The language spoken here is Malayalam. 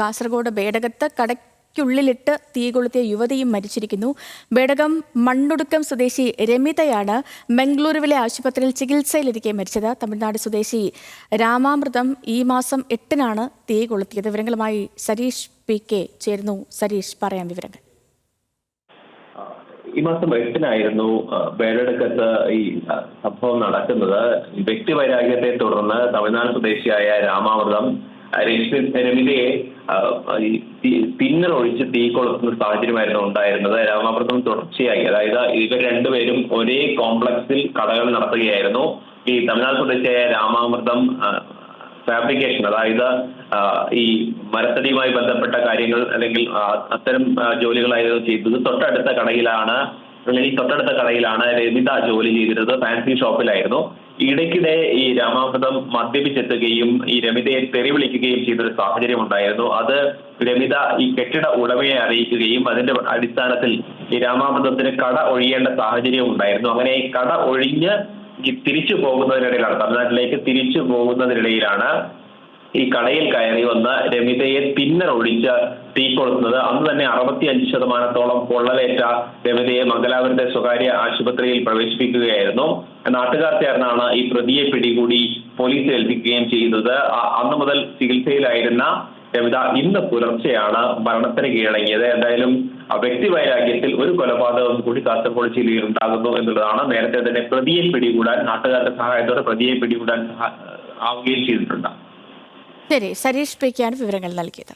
കാസർഗോഡ് ബേഡകത്ത് കടയ്ക്കുള്ളിലിട്ട് തീ കൊളുത്തിയ യുവതിയും മരിച്ചിരിക്കുന്നു. ബേഡകം മണ്ണുടുക്കം സ്വദേശി രമിതയാണ് മംഗളൂരുവിലെ ആശുപത്രിയിൽ ചികിത്സയിലിരിക്കെ മരിച്ചത്. തമിഴ്നാട് സ്വദേശി രാമാമൃതം ഈ മാസം 8-നാണ് തീ കൊളുത്തിയത്. വിവരങ്ങളുമായി സരീഷ് PK ചേരുന്നു. സരീഷ്, പറയാം വിവരങ്ങൾ. ഈ മാസം 8-നായിരുന്നു ബേഡകത്ത് ഈ സംഭവം നടക്കുന്നത്. വ്യക്തിവൈരാഗ്യത്തെ തുടർന്ന് തമിഴ്നാട് സ്വദേശിയായ രാമാമൃതം രമിതയെ തിന്നലൊഴിച്ച് തീ കൊളുത്തുന്ന സാഹചര്യമായിരുന്നു ഉണ്ടായിരുന്നത്. രാമാമൃതം തുടർച്ചയായി, അതായത് ഇവർ രണ്ടുപേരും ഒരേ കോംപ്ലക്സിൽ കടകൾ നടത്തുകയായിരുന്നു. ഈ തമിഴ്നാട് സ്വദേശിയായ രാമാമൃതം ഫാബ്രിക്കേഷൻ, അതായത് ഈ മരത്തടിയുമായി ബന്ധപ്പെട്ട കാര്യങ്ങൾ അല്ലെങ്കിൽ അത്തരം ജോലികളായിരുന്നു ചെയ്തത്. തൊട്ടടുത്ത കടയിലാണ് രമിത ജോലി ചെയ്തിരുന്നത്. ഫാൻസി ഷോപ്പിലായിരുന്നു. ഇടയ്ക്കിടെ ഈ രാമാമൃതം മദ്യപിച്ചെത്തുകയും ഈ രമിതയെ തെറി വിളിക്കുകയും ചെയ്തൊരു സാഹചര്യം ഉണ്ടായിരുന്നു. അത് രമിത ഈ കെട്ടിട ഉടമയെ അറിയിക്കുകയും അതിന്റെ അടിസ്ഥാനത്തിൽ ഈ രാമാമൃതത്തിന് കട ഒഴിയേണ്ട സാഹചര്യം ഉണ്ടായിരുന്നു. അങ്ങനെ ഈ കട ഒഴിഞ്ഞ് തിരിച്ചു പോകുന്നതിനിടയിലാണ്, തമിഴ്നാട്ടിലേക്ക് തിരിച്ചു പോകുന്നതിനിടയിലാണ് ഈ കടയിൽ കയറി വന്ന് രമിതയെ തിന്നലൊഴിച്ച് തീ കൊളുത്തുന്നത്. അന്ന് തന്നെ 65% പൊള്ളലേറ്റ രമിതയെ മംഗലാപുരത്തെ സ്വകാര്യ ആശുപത്രിയിൽ പ്രവേശിപ്പിക്കുകയായിരുന്നു. നാട്ടുകാർ ചേർന്നാണ് ഈ പ്രതിയെ പിടികൂടി പോലീസിൽ ഏൽപ്പിക്കുകയും ചെയ്തത്. അന്ന് മുതൽ ചികിത്സയിലായിരുന്ന രമിത ഇന്ന് പുലർച്ചെയാണ് മരണത്തിന് കീഴടങ്ങിയത്. എന്തായാലും വ്യക്തിവൈരാഗ്യത്തിൽ ഒരു കൊലപാതകം കൂടി കാസർഗോഡ് ജില്ലയിൽ ഉണ്ടാകുന്നു എന്നുള്ളതാണ്. നേരത്തെ തന്നെ പ്രതിയെ പിടികൂടാൻ, നാട്ടുകാരുടെ സഹായത്തോടെ പ്രതിയെ പിടികൂടാൻ ആവുകയും ചെയ്തിട്ടുണ്ട്. ശരി, സരീഷ് PK ആണ് വിവരങ്ങൾ നൽകിയത്.